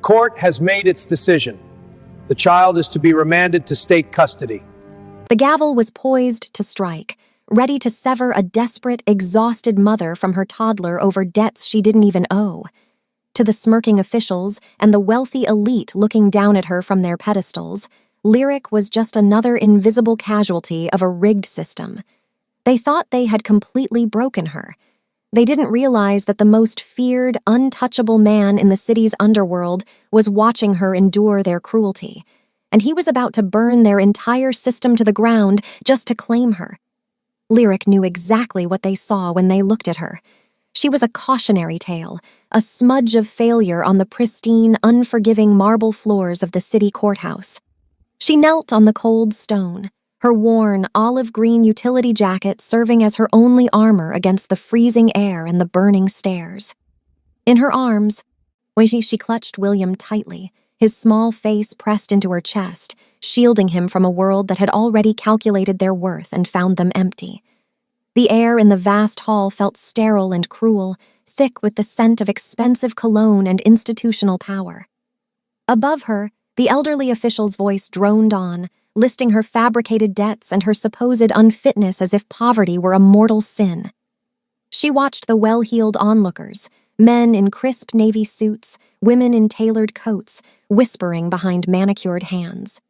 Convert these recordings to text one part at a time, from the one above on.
court has made its decision. The child is to be remanded to state custody. The gavel was poised to strike, ready to sever a desperate, exhausted mother from her toddler over debts she didn't even owe. To the smirking officials and the wealthy elite looking down at her from their pedestals, Lyric was just another invisible casualty of a rigged system. They thought they had completely broken her. They didn't realize that the most feared, untouchable man in the city's underworld was watching her endure their cruelty, and he was about to burn their entire system to the ground just to claim her. Lyric knew exactly what they saw when they looked at her. She was a cautionary tale, a smudge of failure on the pristine, unforgiving marble floors of the city courthouse. She knelt on the cold stone, her worn, olive-green utility jacket serving as her only armor against the freezing air and the burning stairs. In her arms, she clutched William tightly, his small face pressed into her chest, shielding him from a world that had already calculated their worth and found them empty. The air in the vast hall felt sterile and cruel, thick with the scent of expensive cologne and institutional power. Above her, the elderly official's voice droned on, listing her fabricated debts and her supposed unfitness as if poverty were a mortal sin. She watched the well-heeled onlookers, men in crisp navy suits, women in tailored coats, whispering behind manicured hands.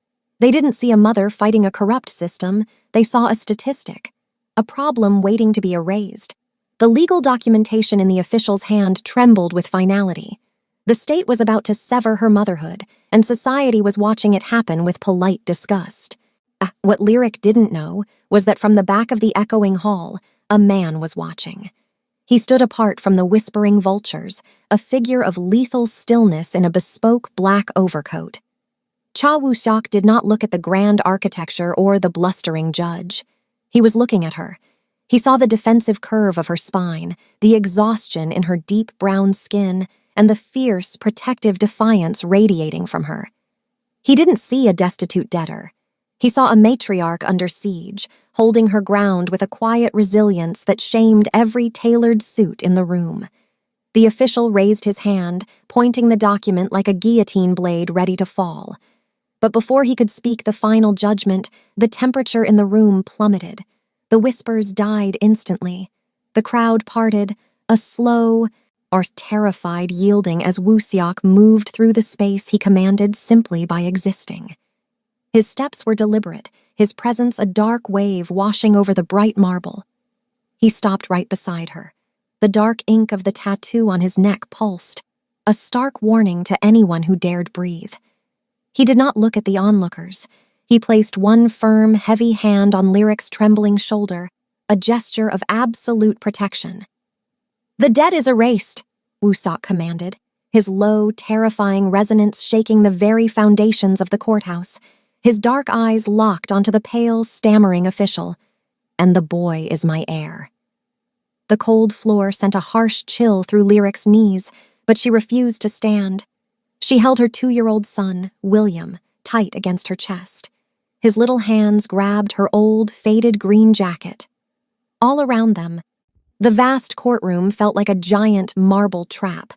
They didn't see a mother fighting a corrupt system, they saw a statistic, a problem waiting to be erased. The legal documentation in the official's hand trembled with finality. The state was about to sever her motherhood, and society was watching it happen with polite disgust. What Lyric didn't know was that from the back of the echoing hall, a man was watching. He stood apart from the whispering vultures, a figure of lethal stillness in a bespoke black overcoat. Cha Woo-seok did not look at the grand architecture or the blustering judge. He was looking at her. He saw the defensive curve of her spine, the exhaustion in her deep brown skin, and the fierce, protective defiance radiating from her. He didn't see a destitute debtor. He saw a matriarch under siege, holding her ground with a quiet resilience that shamed every tailored suit in the room. The official raised his hand, pointing the document like a guillotine blade ready to fall. But before he could speak the final judgment, the temperature in the room plummeted. The whispers died instantly. The crowd parted, a slow or terrified yielding as Woo-seok moved through the space he commanded simply by existing. His steps were deliberate, his presence a dark wave washing over the bright marble. He stopped right beside her. The dark ink of the tattoo on his neck pulsed, a stark warning to anyone who dared breathe. He did not look at the onlookers. He placed one firm, heavy hand on Lyric's trembling shoulder, a gesture of absolute protection. "The debt is erased," Woo-seok commanded, his low, terrifying resonance shaking the very foundations of the courthouse. His dark eyes locked onto the pale, stammering official. "And the boy is my heir." The cold floor sent a harsh chill through Lyric's knees, but she refused to stand. She held her 2-year-old son, William, tight against her chest. His little hands grabbed her old, faded green jacket. All around them, the vast courtroom felt like a giant marble trap.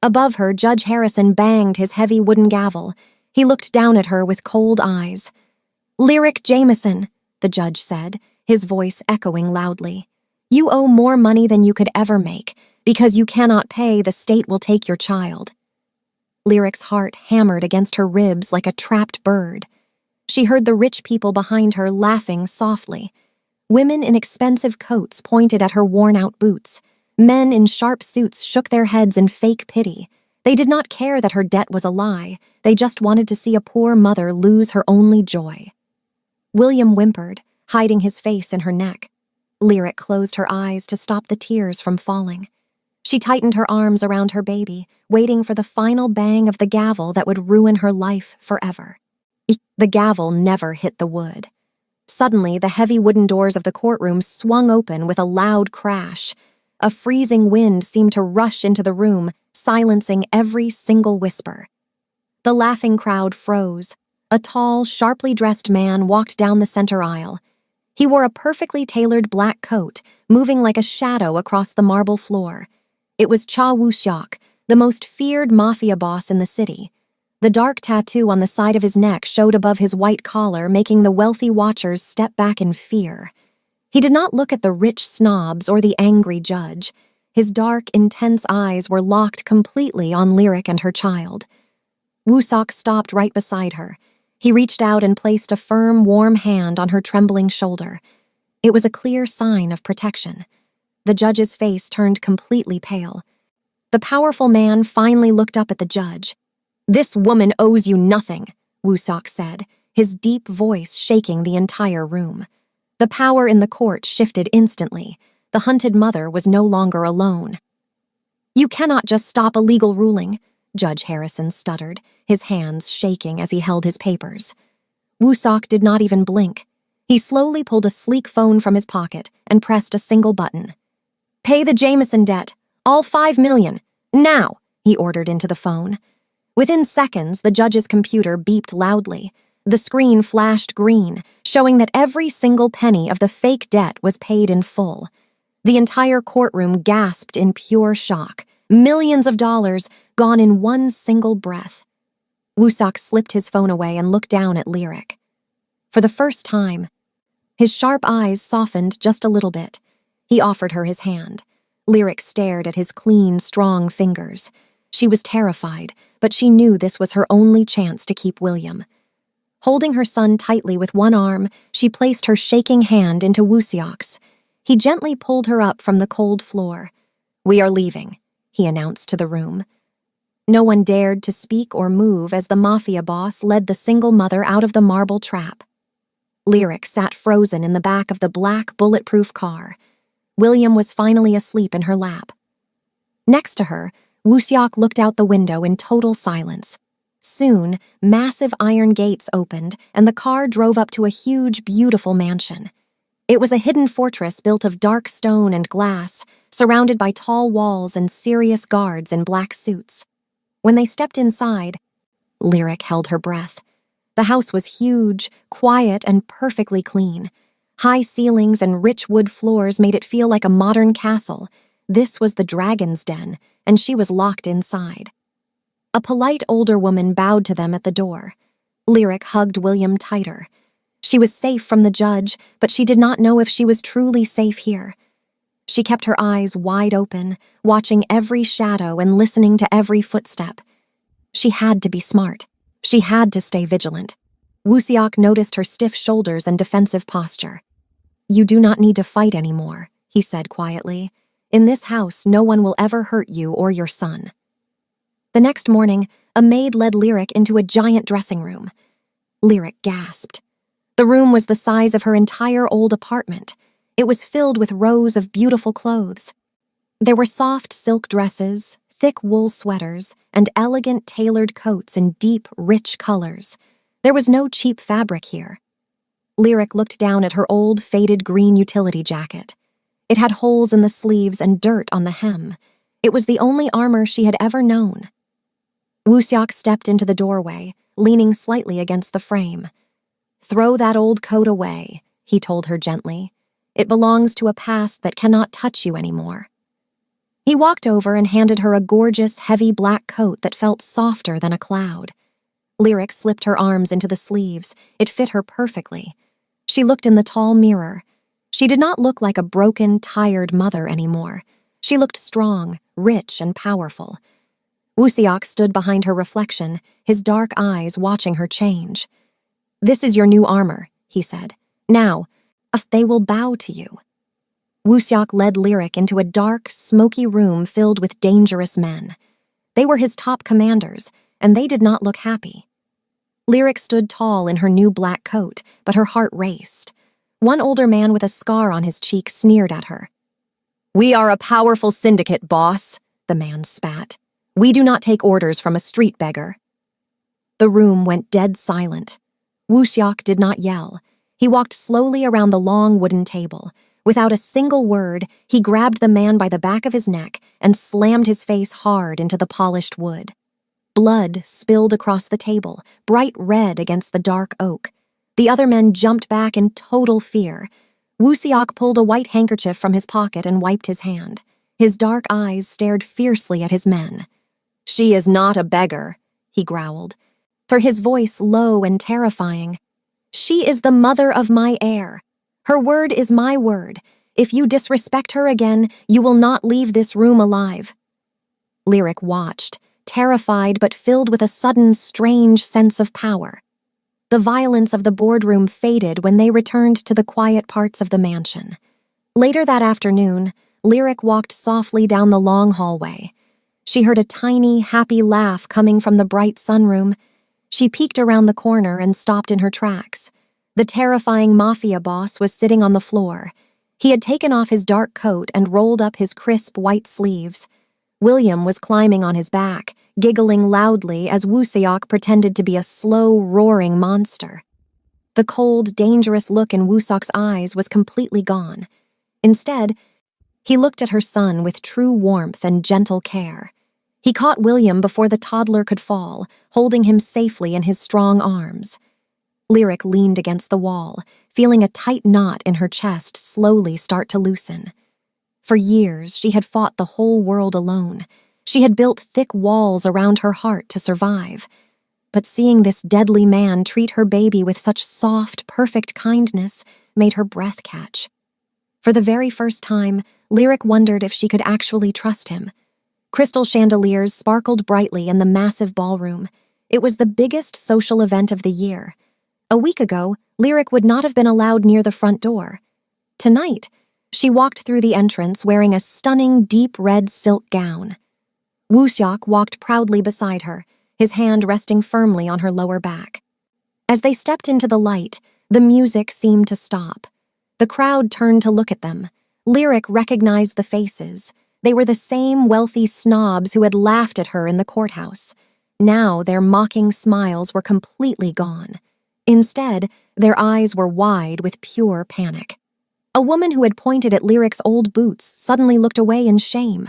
Above her, Judge Harrison banged his heavy wooden gavel. He looked down at her with cold eyes. "Lyric Jameson," the judge said, his voice echoing loudly. "You owe more money than you could ever make. Because you cannot pay, the state will take your child." Lyric's heart hammered against her ribs like a trapped bird. She heard the rich people behind her laughing softly. Women in expensive coats pointed at her worn-out boots. Men in sharp suits shook their heads in fake pity. They did not care that her debt was a lie. They just wanted to see a poor mother lose her only joy. William whimpered, hiding his face in her neck. Lyric closed her eyes to stop the tears from falling. She tightened her arms around her baby, waiting for the final bang of the gavel that would ruin her life forever. The gavel never hit the wood. Suddenly, the heavy wooden doors of the courtroom swung open with a loud crash. A freezing wind seemed to rush into the room, silencing every single whisper. The laughing crowd froze. A tall, sharply dressed man walked down the center aisle. He wore a perfectly tailored black coat, moving like a shadow across the marble floor. It was Cha Woo-seok, the most feared mafia boss in the city. The dark tattoo on the side of his neck showed above his white collar, making the wealthy watchers step back in fear. He did not look at the rich snobs or the angry judge. His dark, intense eyes were locked completely on Lyric and her child. Woo-sok stopped right beside her. He reached out and placed a firm, warm hand on her trembling shoulder. It was a clear sign of protection. The judge's face turned completely pale. The powerful man finally looked up at the judge. "This woman owes you nothing," Woo-sok said, his deep voice shaking the entire room. The power in the court shifted instantly. The hunted mother was no longer alone. "You cannot just stop a legal ruling," Judge Harrison stuttered, his hands shaking as he held his papers. Woo-sok did not even blink. He slowly pulled a sleek phone from his pocket and pressed a single button. "Pay the Jameson debt, all $5 million, now," he ordered into the phone. Within seconds, the judge's computer beeped loudly. The screen flashed green, showing that every single penny of the fake debt was paid in full. The entire courtroom gasped in pure shock. Millions of dollars gone in one single breath. Woo-sok slipped his phone away and looked down at Lyric. For the first time, his sharp eyes softened just a little bit. He offered her his hand. Lyric stared at his clean, strong fingers. She was terrified, but she knew this was her only chance to keep William. Holding her son tightly with one arm, she placed her shaking hand into Woo-sok's. He gently pulled her up from the cold floor. "We are leaving," he announced to the room. No one dared to speak or move as the mafia boss led the single mother out of the marble trap. Lyric sat frozen in the back of the black, bulletproof car. William was finally asleep in her lap. Next to her, Woo-sok looked out the window in total silence. Soon, massive iron gates opened, and the car drove up to a huge, beautiful mansion. It was a hidden fortress built of dark stone and glass, surrounded by tall walls and serious guards in black suits. When they stepped inside, Lyric held her breath. The house was huge, quiet, and perfectly clean. High ceilings and rich wood floors made it feel like a modern castle. This was the dragon's den, and she was locked inside. A polite older woman bowed to them at the door. Lyric hugged William tighter. She was safe from the judge, but she did not know if she was truly safe here. She kept her eyes wide open, watching every shadow and listening to every footstep. She had to be smart. She had to stay vigilant. Woo-sok noticed her stiff shoulders and defensive posture. "You do not need to fight anymore," he said quietly. "In this house, no one will ever hurt you or your son." The next morning, a maid led Lyric into a giant dressing room. Lyric gasped. The room was the size of her entire old apartment. It was filled with rows of beautiful clothes. There were soft silk dresses, thick wool sweaters, and elegant tailored coats in deep, rich colors. There was no cheap fabric here. Lyric looked down at her old, faded green utility jacket. It had holes in the sleeves and dirt on the hem. It was the only armor she had ever known. Woo-sok stepped into the doorway, leaning slightly against the frame. "Throw that old coat away," he told her gently. "It belongs to a past that cannot touch you anymore." He walked over and handed her a gorgeous, heavy black coat that felt softer than a cloud. Lyric slipped her arms into the sleeves. It fit her perfectly. She looked in the tall mirror. She did not look like a broken, tired mother anymore. She looked strong, rich, and powerful. Woo-sok stood behind her reflection, his dark eyes watching her change. "This is your new armor," he said. "Now, they will bow to you." Woo-sok led Lyric into a dark, smoky room filled with dangerous men. They were his top commanders, and they did not look happy. Lyric stood tall in her new black coat, but her heart raced. One older man with a scar on his cheek sneered at her. "We are a powerful syndicate, boss," the man spat. "We do not take orders from a street beggar." The room went dead silent. Woo-sok did not yell. He walked slowly around the long wooden table. Without a single word, he grabbed the man by the back of his neck and slammed his face hard into the polished wood. Blood spilled across the table, bright red against the dark oak. The other men jumped back in total fear. Woo-sok pulled a white handkerchief from his pocket and wiped his hand. His dark eyes stared fiercely at his men. "She is not a beggar," he growled, for his voice low and terrifying. "She is the mother of my heir. Her word is my word. If you disrespect her again, you will not leave this room alive." Lyric watched, terrified but filled with a sudden, strange sense of power. The violence of the boardroom faded when they returned to the quiet parts of the mansion. Later that afternoon, Lyric walked softly down the long hallway. She heard a tiny, happy laugh coming from the bright sunroom. She peeked around the corner and stopped in her tracks. The terrifying Mafia boss was sitting on the floor. He had taken off his dark coat and rolled up his crisp white sleeves. William was climbing on his back, giggling loudly as Woo-seok pretended to be a slow, roaring monster. The cold, dangerous look in Woo-seok's eyes was completely gone. Instead, he looked at her son with true warmth and gentle care. He caught William before the toddler could fall, holding him safely in his strong arms. Lyric leaned against the wall, feeling a tight knot in her chest slowly start to loosen. For years, she had fought the whole world alone. She had built thick walls around her heart to survive. But seeing this deadly man treat her baby with such soft, perfect kindness made her breath catch. For the very first time, Lyric wondered if she could actually trust him. Crystal chandeliers sparkled brightly in the massive ballroom. It was the biggest social event of the year. A week ago, Lyric would not have been allowed near the front door. Tonight, she walked through the entrance wearing a stunning deep red silk gown. Woo-seok walked proudly beside her, his hand resting firmly on her lower back. As they stepped into the light, the music seemed to stop. The crowd turned to look at them. Lyric recognized the faces. They were the same wealthy snobs who had laughed at her in the courthouse. Now their mocking smiles were completely gone. Instead, their eyes were wide with pure panic. A woman who had pointed at Lyric's old boots suddenly looked away in shame.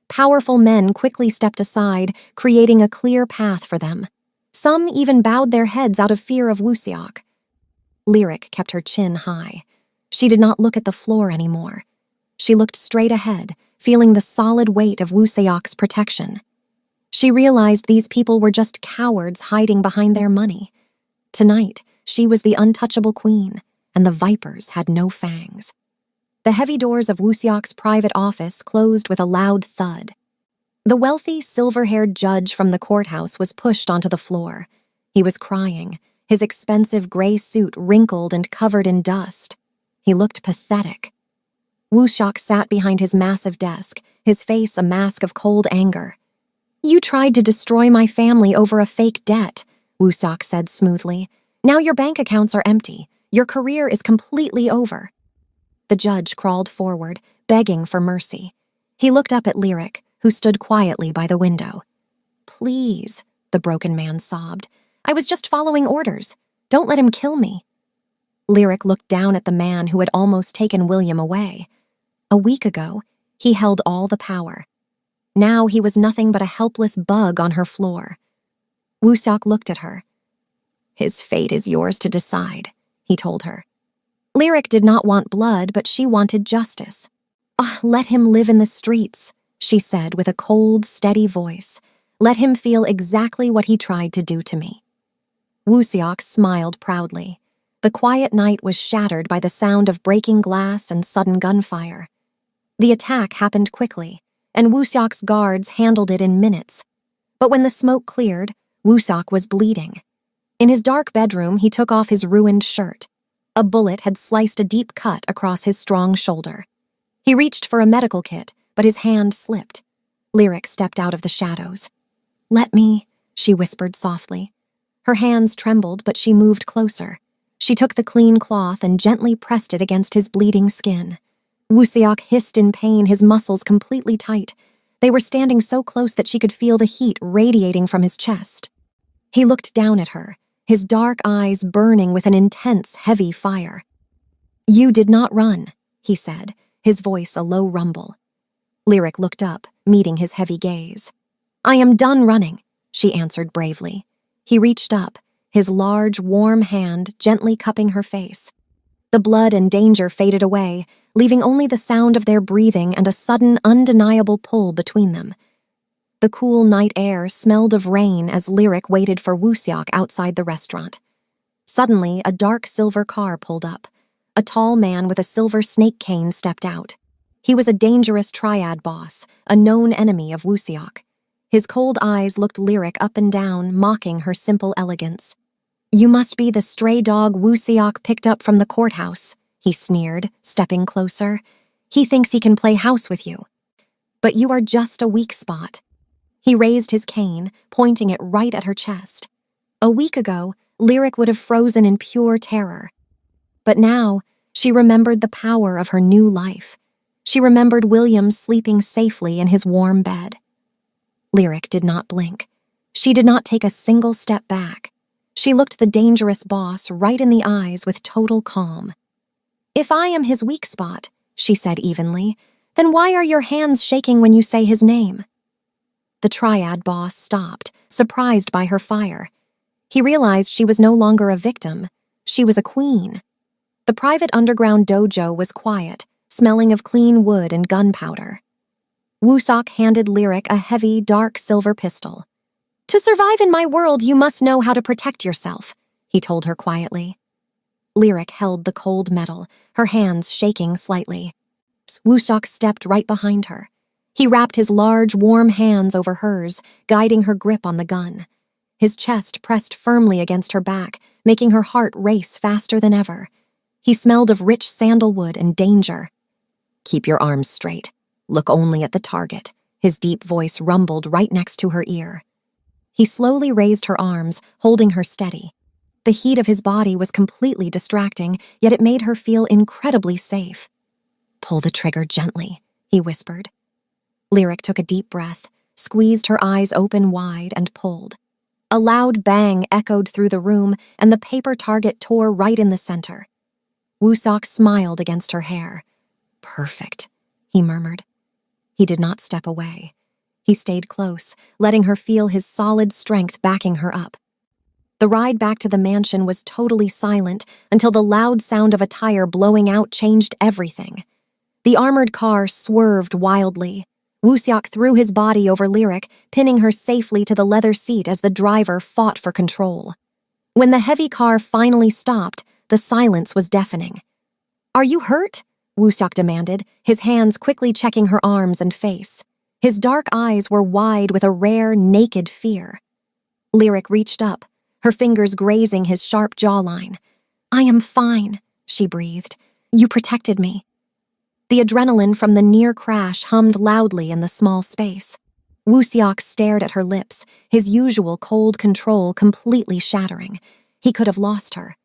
Powerful men quickly stepped aside, creating a clear path for them. Some even bowed their heads out of fear of Woo-seok. Lyric kept her chin high. She did not look at the floor anymore. She looked straight ahead, feeling the solid weight of Woo-seok's protection. She realized these people were just cowards hiding behind their money. Tonight, she was the untouchable queen, and the vipers had no fangs. The heavy doors of Woo-seok's private office closed with a loud thud. The wealthy, silver-haired judge from the courthouse was pushed onto the floor. He was crying, his expensive gray suit wrinkled and covered in dust. He looked pathetic. Woo-seok sat behind his massive desk, his face a mask of cold anger. "You tried to destroy my family over a fake debt," Woo-seok said smoothly. "Now your bank accounts are empty. Your career is completely over." The judge crawled forward, begging for mercy. He looked up at Lyric, who stood quietly by the window. "Please," the broken man sobbed. "I was just following orders. Don't let him kill me." Lyric looked down at the man who had almost taken William away. A week ago, he held all the power. Now he was nothing but a helpless bug on her floor. Woo-seok looked at her. "His fate is yours to decide," he told her. Lyric did not want blood, but she wanted justice. Let him live in the streets," she said with a cold, steady voice. "Let him feel exactly what he tried to do to me." Woo-seok smiled proudly. The quiet night was shattered by the sound of breaking glass and sudden gunfire. The attack happened quickly, and Woo-seok's guards handled it in minutes. But when the smoke cleared, Woo-seok was bleeding. In his dark bedroom, he took off his ruined shirt. A bullet had sliced a deep cut across his strong shoulder. He reached for a medical kit, but his hand slipped. Lyric stepped out of the shadows. "Let me," she whispered softly. Her hands trembled, but she moved closer. She took the clean cloth and gently pressed it against his bleeding skin. Woo-seok hissed in pain, his muscles completely tight. They were standing so close that she could feel the heat radiating from his chest. He looked down at her, his dark eyes burning with an intense, heavy fire. "You did not run," he said, his voice a low rumble. Lyric looked up, meeting his heavy gaze. "I am done running," she answered bravely. He reached up, his large, warm hand gently cupping her face. The blood and danger faded away, leaving only the sound of their breathing and a sudden, undeniable pull between them. The cool night air smelled of rain as Lyric waited for Wooseok outside the restaurant. Suddenly, a dark silver car pulled up. A tall man with a silver snake cane stepped out. He was a dangerous triad boss, a known enemy of Wooseok. His cold eyes looked Lyric up and down, mocking her simple elegance. "You must be the stray dog Wooseok picked up from the courthouse," he sneered, stepping closer. "He thinks he can play house with you. But you are just a weak spot." He raised his cane, pointing it right at her chest. A week ago, Lyric would have frozen in pure terror. But now, she remembered the power of her new life. She remembered William sleeping safely in his warm bed. Lyric did not blink. She did not take a single step back. She looked the dangerous boss right in the eyes with total calm. "If I am his weak spot," she said evenly, "then why are your hands shaking when you say his name?" The triad boss stopped, surprised by her fire. He realized she was no longer a victim. She was a queen. The private underground dojo was quiet, smelling of clean wood and gunpowder. Wooseok handed Lyric a heavy, dark silver pistol. "To survive in my world, you must know how to protect yourself," he told her quietly. Lyric held the cold metal, her hands shaking slightly. Wooseok stepped right behind her. He wrapped his large, warm hands over hers, guiding her grip on the gun. His chest pressed firmly against her back, making her heart race faster than ever. He smelled of rich sandalwood and danger. "Keep your arms straight. Look only at the target," his deep voice rumbled right next to her ear. He slowly raised her arms, holding her steady. The heat of his body was completely distracting, yet it made her feel incredibly safe. "Pull the trigger gently," he whispered. Lyric took a deep breath, squeezed her eyes open wide, and pulled. A loud bang echoed through the room, and the paper target tore right in the center. Wooseok smiled against her hair. "Perfect," he murmured. He did not step away. He stayed close, letting her feel his solid strength backing her up. The ride back to the mansion was totally silent until the loud sound of a tire blowing out changed everything. The armored car swerved wildly. Wooseok threw his body over Lyric, pinning her safely to the leather seat as the driver fought for control. When the heavy car finally stopped, the silence was deafening. "Are you hurt?" Wooseok demanded, his hands quickly checking her arms and face. His dark eyes were wide with a rare, naked fear. Lyric reached up, her fingers grazing his sharp jawline. "I am fine," she breathed. "You protected me." The adrenaline from the near crash hummed loudly in the small space. Wooseok stared at her lips, his usual cold control completely shattering. He could have lost her.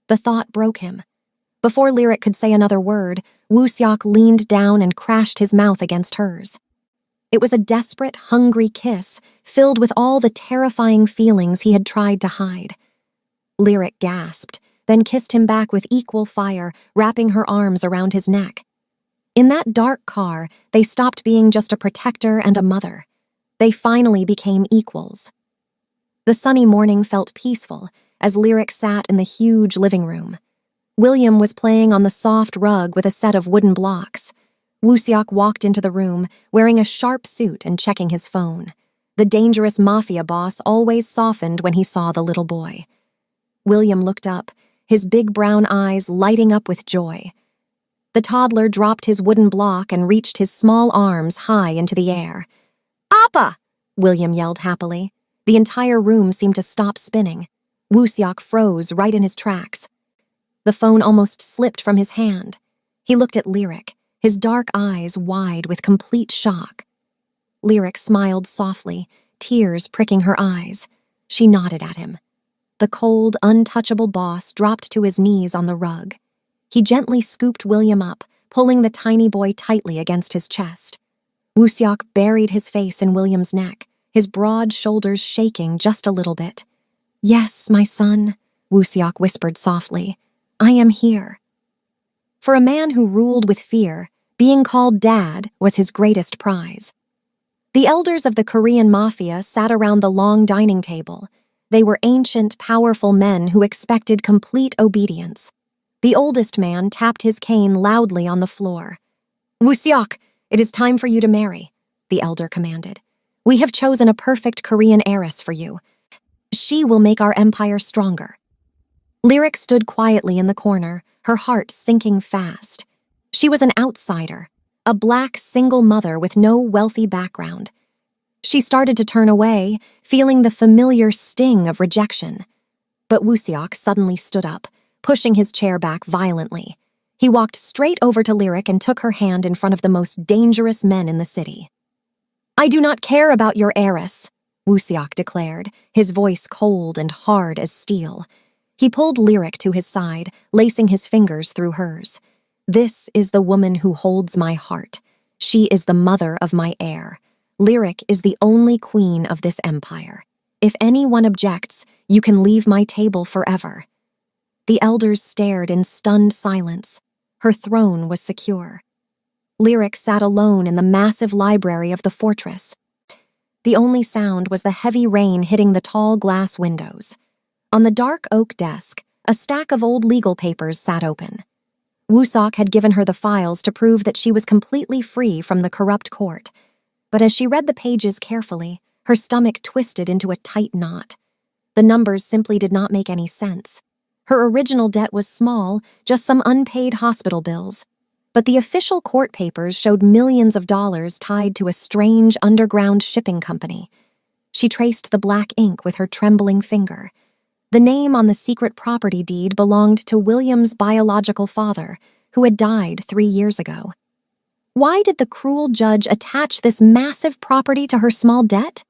The thought broke him. Before Lyric could say another word, Wooseok leaned down and crashed his mouth against hers. It was a desperate, hungry kiss, filled with all the terrifying feelings he had tried to hide. Lyric gasped, then kissed him back with equal fire, wrapping her arms around his neck. In that dark car, they stopped being just a protector and a mother. They finally became equals. The sunny morning felt peaceful as Lyric sat in the huge living room. William was playing on the soft rug with a set of wooden blocks. Wooseok walked into the room, wearing a sharp suit and checking his phone. The dangerous Mafia boss always softened when he saw the little boy. William looked up, his big brown eyes lighting up with joy. The toddler dropped his wooden block and reached his small arms high into the air. "Appa!" William yelled happily. The entire room seemed to stop spinning. Wooseok froze right in his tracks. The phone almost slipped from his hand. He looked at Lyric, his dark eyes wide with complete shock. Lyric smiled softly, tears pricking her eyes. She nodded at him. The cold, untouchable boss dropped to his knees on the rug. He gently scooped William up, pulling the tiny boy tightly against his chest. Wooseok buried his face in William's neck, his broad shoulders shaking just a little bit. "Yes, my son," Wooseok whispered softly. "I am here." For a man who ruled with fear, being called Dad was his greatest prize. The elders of the Korean Mafia sat around the long dining table. They were ancient, powerful men who expected complete obedience. The oldest man tapped his cane loudly on the floor. "Wooseok, it is time for you to marry," the elder commanded. We have chosen a perfect Korean heiress for you. She will make our empire stronger." Lyric stood quietly in the corner, her heart sinking fast. She was an outsider, a black single mother with no wealthy background. She started to turn away, feeling the familiar sting of rejection. But Woo-seok suddenly stood up, pushing his chair back violently. He walked straight over to Lyric and took her hand in front of the most dangerous men in the city. "I do not care about your heiress," Woo-seok declared, his voice cold and hard as steel. He pulled Lyric to his side, lacing his fingers through hers. "This is the woman who holds my heart. She is the mother of my heir. Lyric is the only queen of this empire. If anyone objects, you can leave my table forever." The elders stared in stunned silence. Her throne was secure. Lyric sat alone in the massive library of the fortress. The only sound was the heavy rain hitting the tall glass windows. On the dark oak desk, a stack of old legal papers sat open. Woo-seok had given her the files to prove that she was completely free from the corrupt court. But as she read the pages carefully, her stomach twisted into a tight knot. The numbers simply did not make any sense. Her original debt was small, just some unpaid hospital bills. But the official court papers showed millions of dollars tied to a strange underground shipping company. She traced the black ink with her trembling finger. The name on the secret property deed belonged to William's biological father, who had died 3 years ago. Why did the cruel judge attach this massive property to her small debt?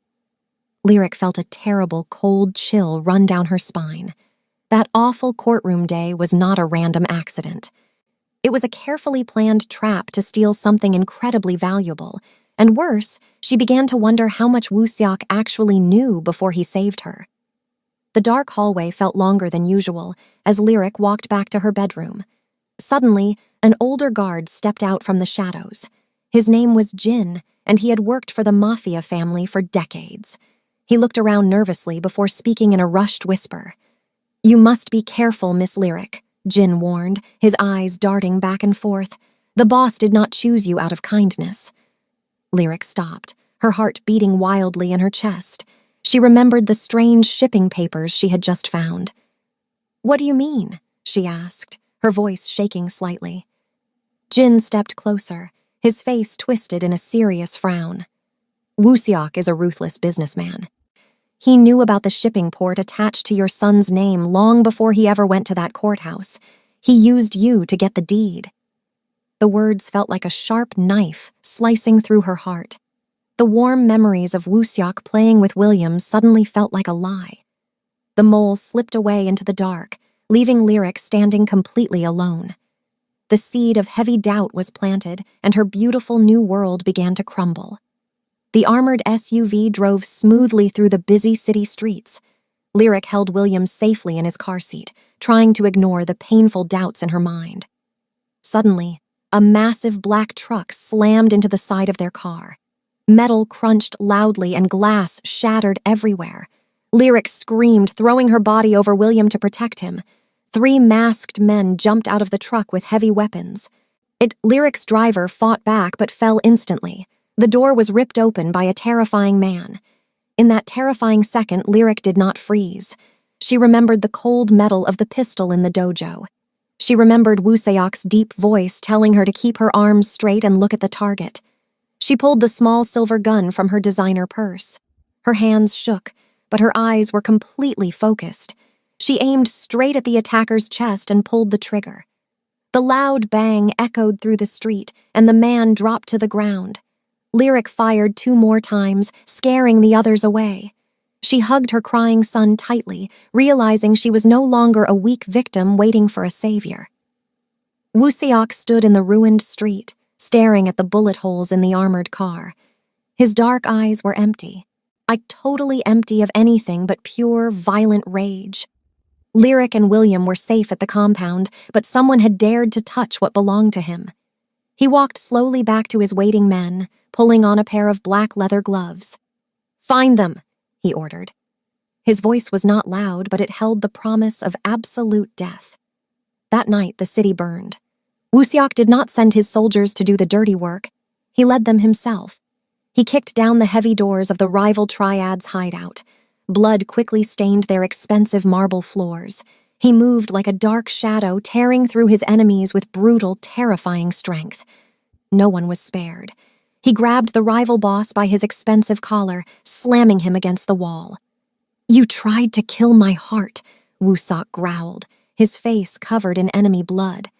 Lyric felt a terrible, cold chill run down her spine. That awful courtroom day was not a random accident. It was a carefully planned trap to steal something incredibly valuable, and worse, she began to wonder how much Woo-seok actually knew before he saved her. The dark hallway felt longer than usual as Lyric walked back to her bedroom. Suddenly, an older guard stepped out from the shadows. His name was Jin, and he had worked for the Mafia family for decades. He looked around nervously before speaking in a rushed whisper. "You must be careful, Miss Lyric," Jin warned, his eyes darting back and forth. "The boss did not choose you out of kindness." Lyric stopped, her heart beating wildly in her chest. She remembered the strange shipping papers she had just found. "What do you mean?" she asked, her voice shaking slightly. Jin stepped closer, his face twisted in a serious frown. "Woo-seok is a ruthless businessman. He knew about the shipping port attached to your son's name long before he ever went to that courthouse. He used you to get the deed." The words felt like a sharp knife slicing through her heart. The warm memories of Woo-seok playing with William suddenly felt like a lie. The mole slipped away into the dark, leaving Lyric standing completely alone. The seed of heavy doubt was planted, and her beautiful new world began to crumble. The armored SUV drove smoothly through the busy city streets. Lyric held William safely in his car seat, trying to ignore the painful doubts in her mind. Suddenly, a massive black truck slammed into the side of their car. Metal crunched loudly and glass shattered everywhere. Lyric screamed, throwing her body over William to protect him. 3 masked men jumped out of the truck with heavy weapons. Lyric's driver fought back but fell instantly. The door was ripped open by a terrifying man. In that terrifying second, Lyric did not freeze. She remembered the cold metal of the pistol in the dojo. She remembered Woo-seok's deep voice telling her to keep her arms straight and look at the target. She pulled the small silver gun from her designer purse. Her hands shook, but her eyes were completely focused. She aimed straight at the attacker's chest and pulled the trigger. The loud bang echoed through the street, and the man dropped to the ground. Lyric fired 2 more times, scaring the others away. She hugged her crying son tightly, realizing she was no longer a weak victim waiting for a savior. Woo-seok stood in the ruined street, staring at the bullet holes in the armored car. His dark eyes were empty, totally empty of anything but pure, violent rage. Lyric and William were safe at the compound, but someone had dared to touch what belonged to him. He walked slowly back to his waiting men, pulling on a pair of black leather gloves. "Find them," he ordered. His voice was not loud, but it held the promise of absolute death. That night, the city burned. Woo-seok did not send his soldiers to do the dirty work. He led them himself. He kicked down the heavy doors of the rival triad's hideout. Blood quickly stained their expensive marble floors. He moved like a dark shadow, tearing through his enemies with brutal, terrifying strength. No one was spared. He grabbed the rival boss by his expensive collar, slamming him against the wall. "You tried to kill my heart," Wusok growled, his face covered in enemy blood.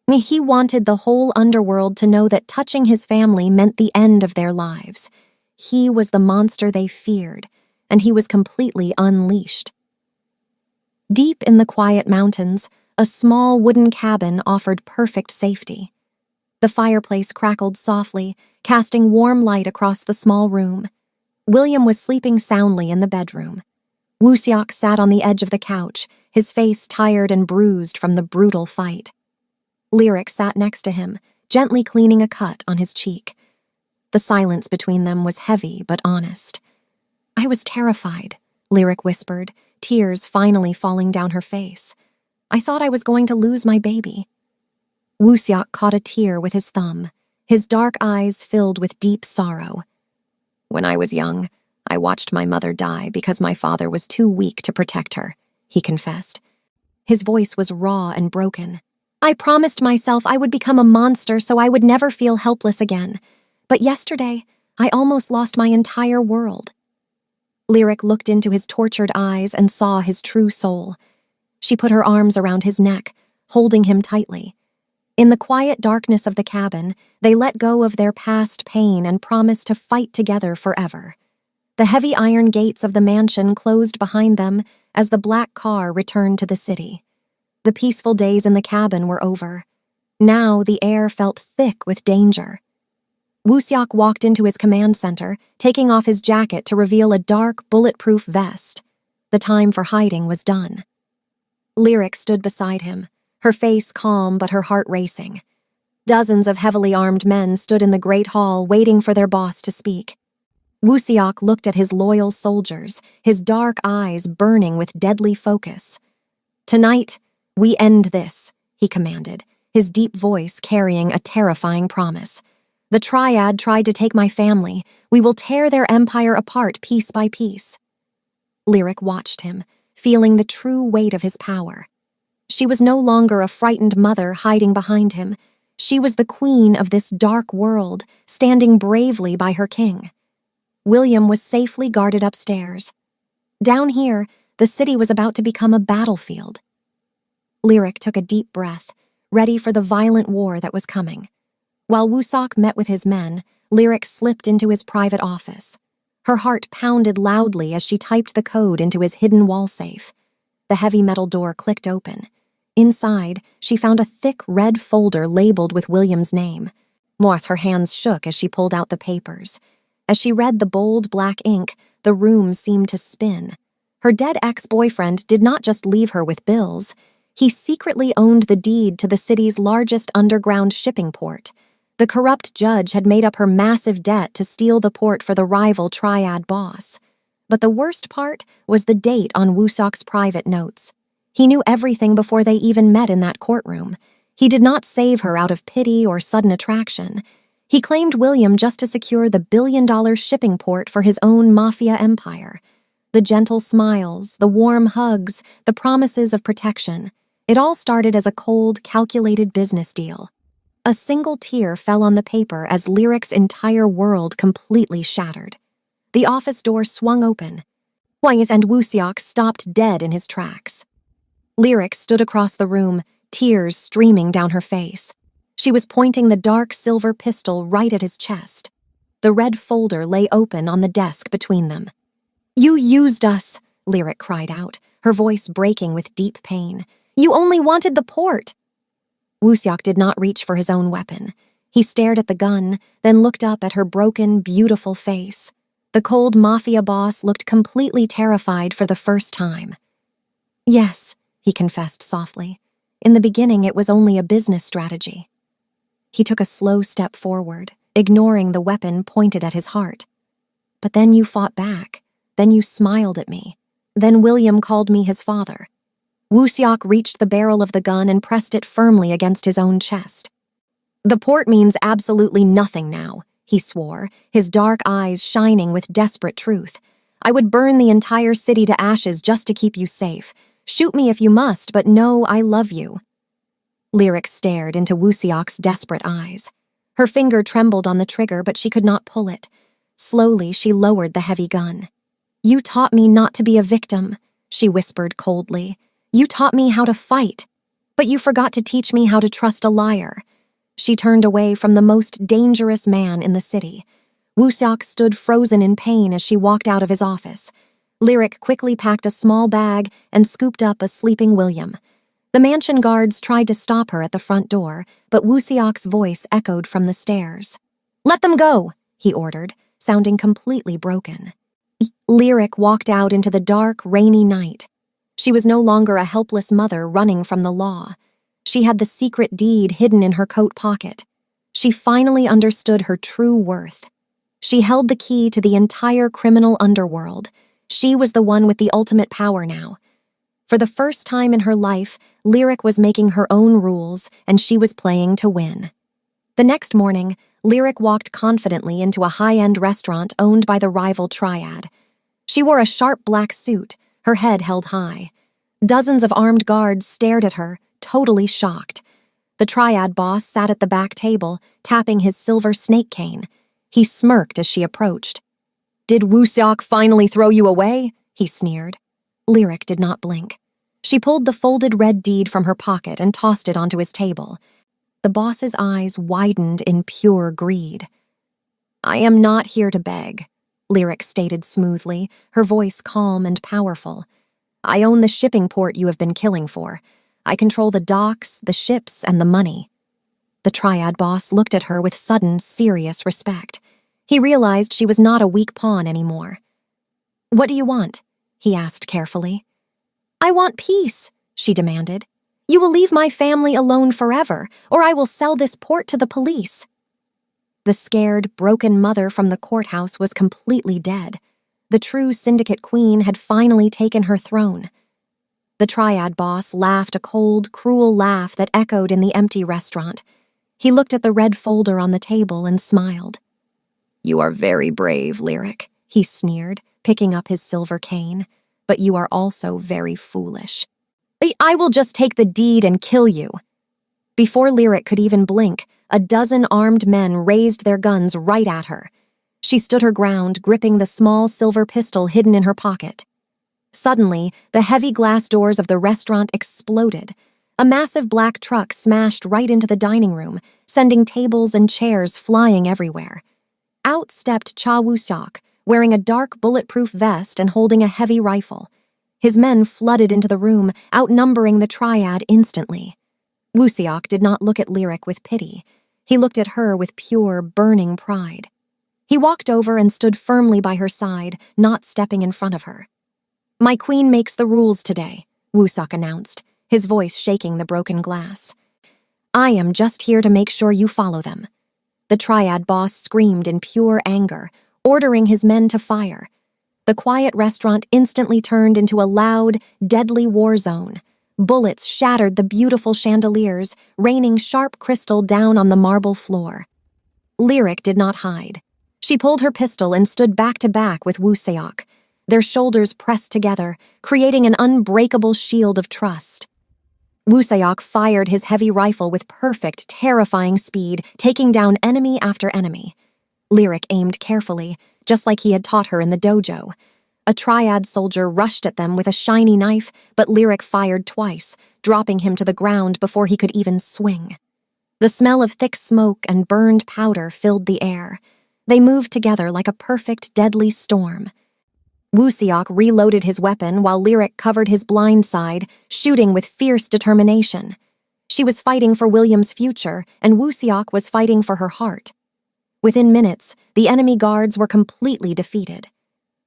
He wanted the whole underworld to know that touching his family meant the end of their lives. He was the monster they feared, and he was completely unleashed. Deep in the quiet mountains, a small wooden cabin offered perfect safety. The fireplace crackled softly, casting warm light across the small room. William was sleeping soundly in the bedroom. Wusok sat on the edge of the couch, his face tired and bruised from the brutal fight. Lyric sat next to him, gently cleaning a cut on his cheek. The silence between them was heavy but honest. "I was terrified," Lyric whispered, tears finally falling down her face. "I thought I was going to lose my baby." Wusok caught a tear with his thumb, his dark eyes filled with deep sorrow. "When I was young, I watched my mother die because my father was too weak to protect her," he confessed. His voice was raw and broken. "I promised myself I would become a monster so I would never feel helpless again. But yesterday, I almost lost my entire world." Lyric looked into his tortured eyes and saw his true soul. She put her arms around his neck, holding him tightly. In the quiet darkness of the cabin, they let go of their past pain and promised to fight together forever. The heavy iron gates of the mansion closed behind them as the black car returned to the city. The peaceful days in the cabin were over. Now the air felt thick with danger. Wusok walked into his command center, taking off his jacket to reveal a dark, bulletproof vest. The time for hiding was done. Lyric stood beside him, her face calm but her heart racing. Dozens of heavily armed men stood in the great hall waiting for their boss to speak. Wusok looked at his loyal soldiers, his dark eyes burning with deadly focus. "Tonight, we end this," he commanded, his deep voice carrying a terrifying promise. "The Triad tried to take my family. We will tear their empire apart piece by piece." Lyric watched him, feeling the true weight of his power. She was no longer a frightened mother hiding behind him. She was the queen of this dark world, standing bravely by her king. William was safely guarded upstairs. Down here, the city was about to become a battlefield. Lyric took a deep breath, ready for the violent war that was coming. While Wusok met with his men, Lyric slipped into his private office. Her heart pounded loudly as she typed the code into his hidden wall safe. The heavy metal door clicked open. Inside, she found a thick red folder labeled with William's name. Her hands shook as she pulled out the papers. As she read the bold black ink, the room seemed to spin. Her dead ex-boyfriend did not just leave her with bills. He secretly owned the deed to the city's largest underground shipping port. The corrupt judge had made up her massive debt to steal the port for the rival Triad boss. But the worst part was the date on Wusok's private notes. He knew everything before they even met in that courtroom. He did not save her out of pity or sudden attraction. He claimed William just to secure the billion-dollar shipping port for his own Mafia empire. The gentle smiles, the warm hugs, the promises of protection. It all started as a cold, calculated business deal. A single tear fell on the paper as Lyric's entire world completely shattered. The office door swung open. And Wusok stopped dead in his tracks. Lyric stood across the room, tears streaming down her face. She was pointing the dark silver pistol right at his chest. The red folder lay open on the desk between them. "You used us," Lyric cried out, her voice breaking with deep pain. "You only wanted the port." Wusok did not reach for his own weapon. He stared at the gun, then looked up at her broken, beautiful face. The cold Mafia boss looked completely terrified for the first time. "Yes," he confessed softly. "In the beginning, it was only a business strategy." He took a slow step forward, ignoring the weapon pointed at his heart. "But then you fought back. Then you smiled at me. Then William called me his father." Wusok reached the barrel of the gun and pressed it firmly against his own chest. "The port means absolutely nothing now," he swore, his dark eyes shining with desperate truth. "I would burn the entire city to ashes just to keep you safe. Shoot me if you must, but know I love you." Lyric stared into Wusiok's desperate eyes. Her finger trembled on the trigger, but she could not pull it. Slowly, she lowered the heavy gun. "You taught me not to be a victim," she whispered coldly. "You taught me how to fight, but you forgot to teach me how to trust a liar." She turned away from the most dangerous man in the city. Wusiok stood frozen in pain as she walked out of his office. Lyric quickly packed a small bag and scooped up a sleeping William. The mansion guards tried to stop her at the front door, but Wusiok's voice echoed from the stairs. "Let them go," he ordered, sounding completely broken. Lyric walked out into the dark, rainy night. She was no longer a helpless mother running from the law. She had the secret deed hidden in her coat pocket. She finally understood her true worth. She held the key to the entire criminal underworld. She was the one with the ultimate power now. For the first time in her life, Lyric was making her own rules, and she was playing to win. The next morning, Lyric walked confidently into a high-end restaurant owned by the rival Triad. She wore a sharp black suit, her head held high. Dozens of armed guards stared at her, totally shocked. The Triad boss sat at the back table, tapping his silver snake cane. He smirked as she approached. "Did Wusiok finally throw you away?" he sneered. Lyric did not blink. She pulled the folded red deed from her pocket and tossed it onto his table. The boss's eyes widened in pure greed. "I am not here to beg," Lyric stated smoothly, her voice calm and powerful. "I own the shipping port you have been killing for. I control the docks, the ships, and the money." The Triad boss looked at her with sudden, serious respect. He realized she was not a weak pawn anymore. "What do you want?" he asked carefully. "I want peace," she demanded. "You will leave my family alone forever, or I will sell this port to the police." The scared, broken mother from the courthouse was completely dead. The true syndicate queen had finally taken her throne. The Triad boss laughed a cold, cruel laugh that echoed in the empty restaurant. He looked at the red folder on the table and smiled. "You are very brave, Lyric," he sneered, picking up his silver cane. "But you are also very foolish. I will just take the deed and kill you." Before Lyric could even blink, a dozen armed men raised their guns right at her. She stood her ground, gripping the small silver pistol hidden in her pocket. Suddenly, the heavy glass doors of the restaurant exploded. A massive black truck smashed right into the dining room, sending tables and chairs flying everywhere. Out stepped Cha Wusiok, wearing a dark bulletproof vest and holding a heavy rifle. His men flooded into the room, outnumbering the Triad instantly. Wusiok did not look at Lyric with pity. He looked at her with pure, burning pride. He walked over and stood firmly by her side, not stepping in front of her. "My queen makes the rules today," Wusiok announced, his voice shaking the broken glass. "I am just here to make sure you follow them." The Triad boss screamed in pure anger, ordering his men to fire. The quiet restaurant instantly turned into a loud, deadly war zone. Bullets shattered the beautiful chandeliers, raining sharp crystal down on the marble floor. Lyric did not hide. She pulled her pistol and stood back to back with Wusiok. Their shoulders pressed together, creating an unbreakable shield of trust. Wusiok fired his heavy rifle with perfect, terrifying speed, taking down enemy after enemy. Lyric aimed carefully, just like he had taught her in the dojo. A Triad soldier rushed at them with a shiny knife, but Lyric fired twice, dropping him to the ground before he could even swing. The smell of thick smoke and burned powder filled the air. They moved together like a perfect, deadly storm. Wusiok reloaded his weapon while Lyric covered his blind side, shooting with fierce determination. She was fighting for William's future, and Wusiok was fighting for her heart. Within minutes, the enemy guards were completely defeated.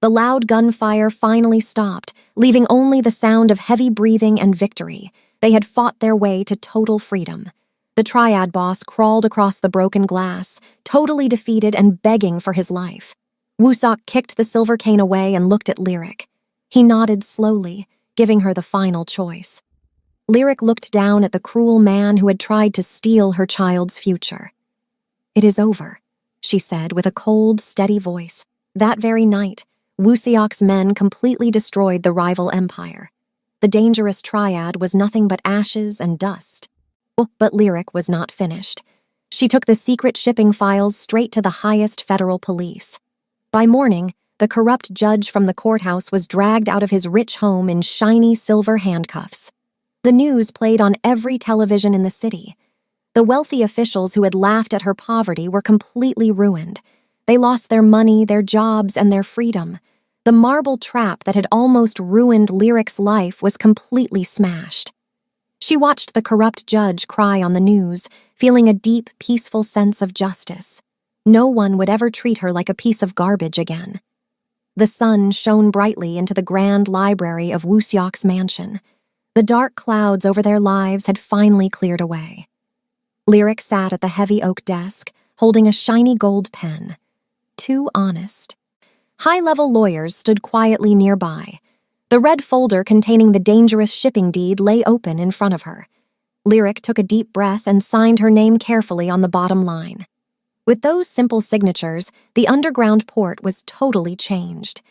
The loud gunfire finally stopped, leaving only the sound of heavy breathing and victory. They had fought their way to total freedom. The Triad boss crawled across the broken glass, totally defeated and begging for his life. Wusiok kicked the silver cane away and looked at Lyric. He nodded slowly, giving her the final choice. Lyric looked down at the cruel man who had tried to steal her child's future. "It is over," she said with a cold, steady voice. That very night, Wusiok's men completely destroyed the rival empire. The dangerous triad was nothing but ashes and dust. But Lyric was not finished. She took the secret shipping files straight to the highest federal police. By morning, the corrupt judge from the courthouse was dragged out of his rich home in shiny silver handcuffs. The news played on every television in the city. The wealthy officials who had laughed at her poverty were completely ruined. They lost their money, their jobs, and their freedom. The marble trap that had almost ruined Lyric's life was completely smashed. She watched the corrupt judge cry on the news, feeling a deep, peaceful sense of justice. No one would ever treat her like a piece of garbage again. The sun shone brightly into the grand library of Wusiok's mansion. The dark clouds over their lives had finally cleared away. Lyric sat at the heavy oak desk, holding a shiny gold pen. Too honest. High-level lawyers stood quietly nearby. The red folder containing the dangerous shipping deed lay open in front of her. Lyric took a deep breath and signed her name carefully on the bottom line. With those simple signatures, the underground port was totally changed.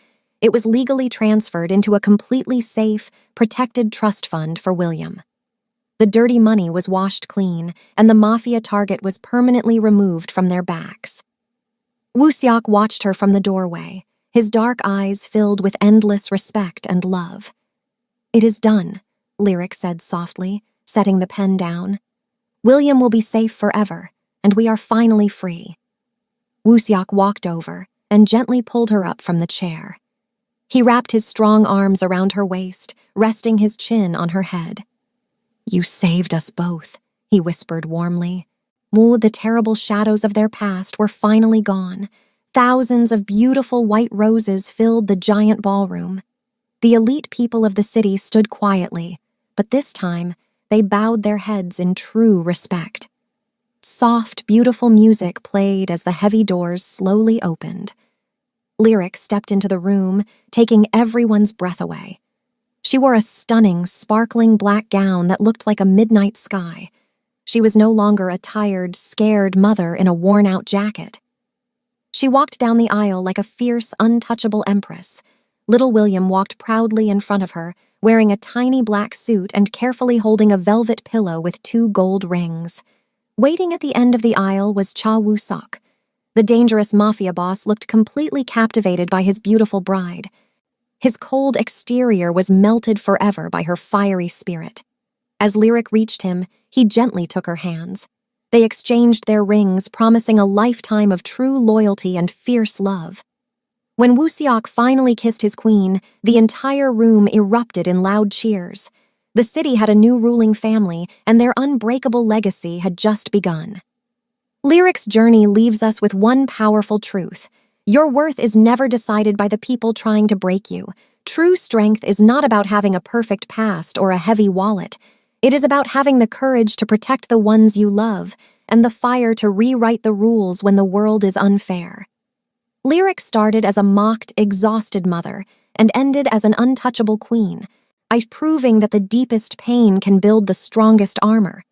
It was legally transferred into a completely safe, protected trust fund for William. The dirty money was washed clean, and the Mafia target was permanently removed from their backs. Wusiok watched her from the doorway, his dark eyes filled with endless respect and love. "It is done," Lyric said softly, setting the pen down. "William will be safe forever, and we are finally free." Wusiok walked over and gently pulled her up from the chair. He wrapped his strong arms around her waist, resting his chin on her head. "You saved us both," he whispered warmly. The terrible shadows of their past were finally gone. Thousands of beautiful white roses filled the giant ballroom. The elite people of the city stood quietly, but this time they bowed their heads in true respect. Soft, beautiful music played as the heavy doors slowly opened. Lyric stepped into the room, taking everyone's breath away. She wore a stunning, sparkling black gown that looked like a midnight sky. She was no longer a tired, scared mother in a worn-out jacket. She walked down the aisle like a fierce, untouchable empress. Little William walked proudly in front of her, wearing a tiny black suit and carefully holding a velvet pillow with 2 gold rings. Waiting at the end of the aisle was Cha Woo-sok. The dangerous mafia boss looked completely captivated by his beautiful bride. His cold exterior was melted forever by her fiery spirit. As Lyric reached him, he gently took her hands. They exchanged their rings, promising a lifetime of true loyalty and fierce love. When Wusiok finally kissed his queen, the entire room erupted in loud cheers. The city had a new ruling family, and their unbreakable legacy had just begun. Lyric's journey leaves us with one powerful truth. Your worth is never decided by the people trying to break you. True strength is not about having a perfect past or a heavy wallet. It is about having the courage to protect the ones you love and the fire to rewrite the rules when the world is unfair. Lyric started as a mocked, exhausted mother and ended as an untouchable queen, proving that the deepest pain can build the strongest armor.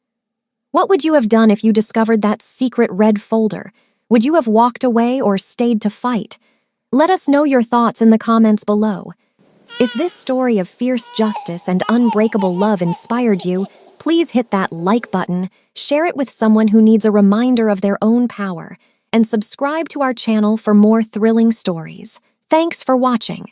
What would you have done if you discovered that secret red folder? Would you have walked away or stayed to fight? Let us know your thoughts in the comments below. If this story of fierce justice and unbreakable love inspired you, please hit that like button, share it with someone who needs a reminder of their own power, and subscribe to our channel for more thrilling stories. Thanks for watching.